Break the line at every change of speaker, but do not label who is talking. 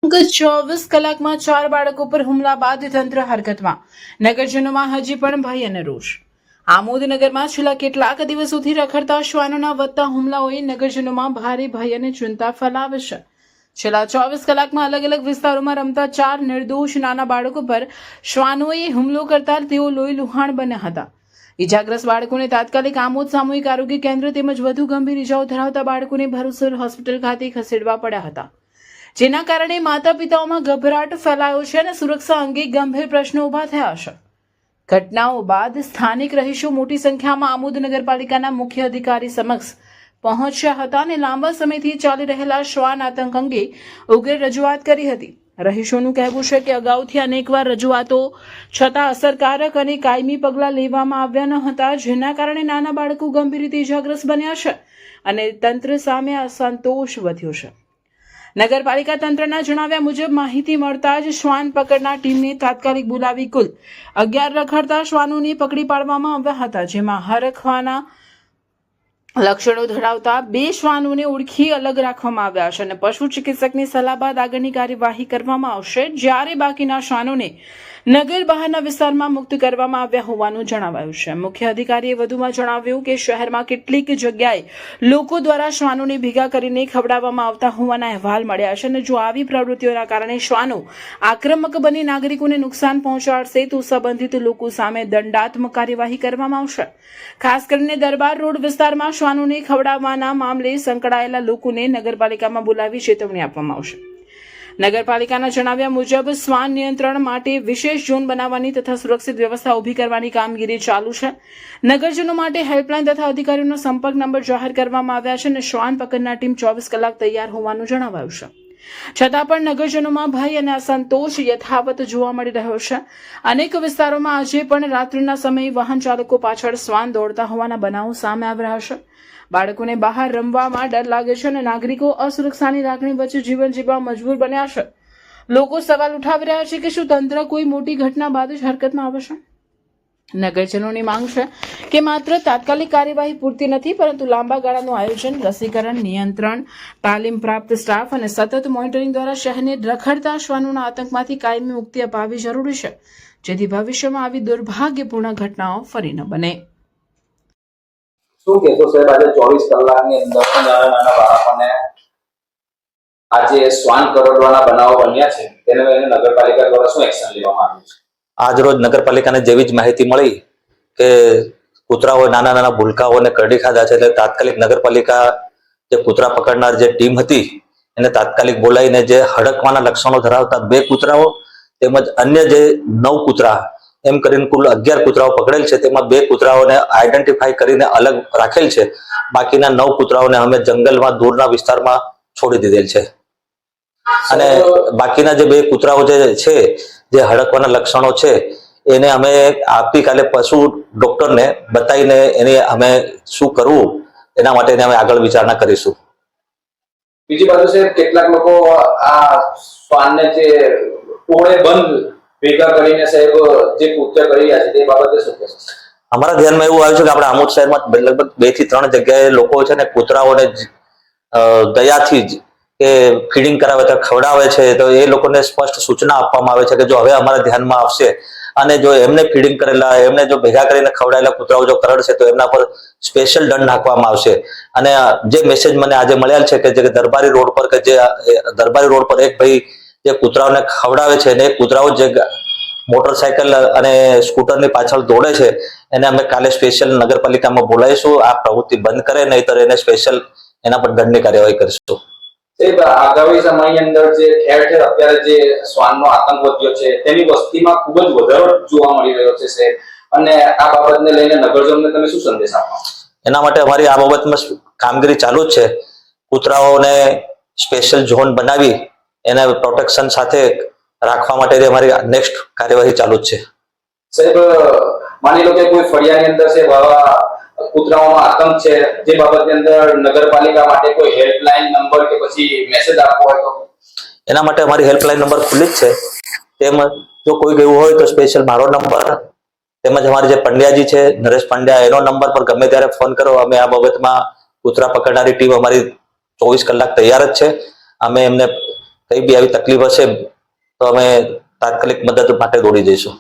ચોવીસ કલાકમાં 4 બાળકો પર હુમલા બાદ તંત્ર હરકતમાં. નગરજનોમાં હજી પણ ભય અને રોષ. આમોદ નગરમાં છેલ્લા કેટલાક દિવસોથી રખડતા શ્વાનોના વધતા હુમલાઓએ નગરજનોમાં ભારે ભય અને ચિંતા ફેલાવે છે. છેલ્લા 24 કલાકમાં અલગ અલગ વિસ્તારોમાં રમતા 4 નિર્દોષ નાના બાળકો પર શ્વાનોએ હુમલો કરતા તેઓ લોહી લુહાણ બન્યા હતા. ઇજાગ્રસ્ત બાળકોને તાત્કાલિક આમોદ સામૂહિક આરોગ્ય કેન્દ્ર તેમજ વધુ ગંભીર ઇજાઓ ધરાવતા બાળકોને ભરૂચ હોસ્પિટલ ખાતે ખસેડવા પડ્યા હતા, જેના કારણે માતા પિતાઓમાં ગભરાટ ફેલાયો છે અને સુરક્ષા અંગે ગંભીર પ્રશ્નો ઉભા થયા છે. ઘટનાઓ બાદ સ્થાનિક રહીશો મોટી સંખ્યામાં આમોદ નગરપાલિકાના મુખ્ય અધિકારી સમક્ષ પહોંચ્યા હતા અને લાંબા સમયથી ચાલી રહેલા શ્વાન આતંક અંગે ઉગ્ર રજૂઆત કરી હતી. રહીશોનું કહેવું છે કે અગાઉથી અનેકવાર રજૂઆતો છતાં અસરકારક અને કાયમી પગલાં લેવામાં આવ્યા ન હતા, જેના કારણે નાના બાળકો ગંભીર રીતે ઇજાગ્રસ્ત બન્યા છે અને તંત્ર સામે અસંતોષ વધ્યો છે. નગરપાલિકા તંત્રના જણાવ્યા મુજબ માહિતી મળતા જ શ્વાન પકડના ટીમને તાત્કાલિક બોલાવી કુલ 11 રખડતા શ્વાનોને પકડી પાડવામાં આવ્યા હતા, જેમાં હરખવાના લક્ષણો ધરાવતા 2 શ્વાનોને ઓળખી અલગ રાખવામાં આવ્યા છે અને પશુ ચિકિત્સકની સલાહ બાદ આગળની કાર્યવાહી કરવામાં આવશે, જ્યારે બાકીના શ્વાનોને નગર બહારના વિસ્તારમાં મુક્ત કરવામાં આવ્યા હોવાનું જણાવાયું છે. મુખ્ય અધિકારીએ વધુમાં જણાવ્યું કે શહેરમાં કેટલીક જગ્યાએ લોકો દ્વારા શ્વાનોને ભેગા કરીને ખવડાવવામાં આવતા હોવાના અહેવાલ મળ્યા છે અને જો આવી પ્રવૃત્તિઓના કારણે શ્વાનો આક્રમક બની નાગરિકોને નુકસાન પહોંચાડશે તો સંબંધિત લોકો સામે દંડાત્મક કાર્યવાહી કરવામાં આવશે. ખાસ કરીને દરબાર રોડ વિસ્તારમાં શ્વાનોને ખવડાવવાના મામલે સંકળાયેલા લોકોને નગરપાલિકામાં બોલાવી ચેતવણી આપવામાં આવશે. નગરપાલિકાના જણાવ્યા મુજબ શ્વાન નિયંત્રણ માટે વિશેષ ઝોન બનાવવાની તથા સુરક્ષિત વ્યવસ્થા ઊભી કરવાની કામગીરી ચાલુ છે. નગરજનો માટે હેલ્પલાઇન તથા અધિકારીઓનો સંપર્ક નંબર જાહેર કરવામાં આવ્યા છે અને શ્વાન પકડના ટીમ 24 કલાક તૈયાર હોવાનું જણાવાયું છે. છતાં પણ નગરજનોમાં ભય અને અસંતોષ યથાવત જોવા મળી રહ્યો છે. અનેક વિસ્તારોમાં આજે પણ રાત્રિના સમયે વાહન ચાલકો પાછળ શ્વાન દોડતા હોવાના બનાવો સામે આવી રહ્યા છે. બાળકોને બહાર રમવામાં ડર લાગે છે અને નાગરિકો અસુરક્ષાની લાગણી વચ્ચે જીવન જીવવા મજબૂર બન્યા છે. લોકો સવાલ ઉઠાવી રહ્યા છે કે શું તંત્ર કોઈ મોટી ઘટના બાદ જ હરકતમાં આવશે? નગરજનોની માંગ છે કે માત્ર તાત્કાલિક કાર્યવાહી પૂરતી નથી, પરંતુ લાંબા ગાળાનું આયોજન, રસીકરણ, નિયંત્રણ, તાલીમ પ્રાપ્ત સ્ટાફ અને સતત મોનિટરિંગ દ્વારા શહેરને રખડતા શ્વાનોના આતંકમાંથી કાયમી મુક્તિ અપાવવી જરૂરી છે, જેથી ભવિષ્યમાં આવી દુર્ભાગ્યપૂર્ણ ઘટનાઓ ફરી ન બને.
શું કહેશો સાહેબ, આજે 24 કલાકની અંદર નાના બાળકોને આજે શ્વાન કરડવાના બનાવો બન્યા છે, તેને લઈને નગરપાલિકા દ્વારા શું એક્શન લેવામાં આવ્યું છે?
આજ રોજ નગરપાલિકાને જેવી જ માહિતી મળી કે કૂતરાઓ નાના નાના ભૂલકાઓને કરડી ખાધા છે, એટલે તાત્કાલિક નગરપાલિકા જે કૂતરા પકડનાર જે ટીમ હતી એને તાત્કાલિક બોલાવીને જે હડકવાના લક્ષણો ધરાવતા 2 કૂતરાઓ તેમજ અન્ય જે 9 કૂતરા એમ કરીને કુલ 11 કૂતરાઓ પકડેલ છે, તેમાં 2 કૂતરાઓને આઈડેન્ટિફાઈ કરીને અલગ રાખેલ છે. બાકીના 9 કૂતરાઓને અમે જંગલમાં દૂરના વિસ્તારમાં છોડી દીધેલ છે અને બાકીના જે 2 કૂતરાઓ જે છે જે હડકવાના લક્ષણો છે એને અમે આવતીકાલે પશુ ડોક્ટરને બતાવીને એને અમે શું કરવું એના માટે અમે આગળ વિચારણા કરીશું.
બીજી બાજુ છે કેટલાક લોકો આ શ્વાનને જે ટોળે બંધ ભેગા કરીને સાહેબ જે કૃત્ય કરી રહ્યા છે તે બાબતે શું કહેશો?
અમારા ધ્યાનમાં એવું આવ્યું છે કે આપણા આમોદ શહેરમાં લગભગ 2 થી 3 જગ્યાએ લોકો છે ને કૂતરાઓને દયાથી જ કે ફીડિંગ કરાવે તો ખવડાવે છે, તો એ લોકોને સ્પષ્ટ સૂચના આપવામાં આવે છે કે જો હવે અમારા ધ્યાનમાં આવશે અને જો એમને ફીડિંગ કરેલા એમને જો ભેગા કરીને ખવડાયેલા કૂતરાઓ જો કરડશે તો એમના પર સ્પેશિયલ દંડ નાખવામાં આવશે. અને જે મેસેજ મને આજે મળ્યા છે કે જે દરબારી રોડ પર એક ભાઈ જે કૂતરાઓને ખવડાવે છે અને એ કૂતરાઓ જે મોટરસાયકલ અને સ્કૂટરની પાછળ દોડે છે એને અમે કાલે સ્પેશિયલ નગરપાલિકામાં બોલાવીશું. આ પ્રવૃત્તિ બંધ કરે, નહીતર એને સ્પેશિયલ એના પર દંડની કાર્યવાહી કરીશું.
આગામી સમયની અંદર જે ઠેર ઠેર અત્યારે જે શ્વાનનો આતંક વધ્યો છે તેની વસ્તીમાં ખૂબ જ વધારો જોવા મળી રહ્યો છે સાહેબ, અને આ બાબતને લઈને નગરજનોને તમે શું સંદેશ આપો?
એના માટે અમારી આ બાબતમાં કામગીરી ચાલુ જ છે. કૂતરાઓને સ્પેશિયલ ઝોન બનાવી એને પ્રોટેક્શન સાથે રાખવા માટે અમારી નેક્સ્ટ કાર્યવાહી ચાલુ જ છે.
સાહેબ માની લો કે કોઈ ફળિયાની અંદર છે આવા કૂતરાઓનો આતંક છે, જે બાબતની અંદર નગરપાલિકા માટે કોઈ હેલ્પલાઇન નંબર કે પછી મેસેજ આપવો હોય તો?
એના માટે અમારી હેલ્પલાઇન નંબર ખુલ્લી જ છે. તેમજ જો કોઈ ગયું હોય તો સ્પેશિયલ મારો નંબર તેમજ અમારે જે પંડ્યાજી છે નરેશ પંડ્યા એનો નંબર પર ગમે ત્યારે ફોન કરો. અમે આ બાબતમાં કૂતરા પકડનારી ટીમ અમારી 24 કલાક તૈયાર જ છે. અમે એમને કઈ બી આવી તકલીફ હશે તો અમે તાત્કાલિક મદદ માટે દોડી જઈશું.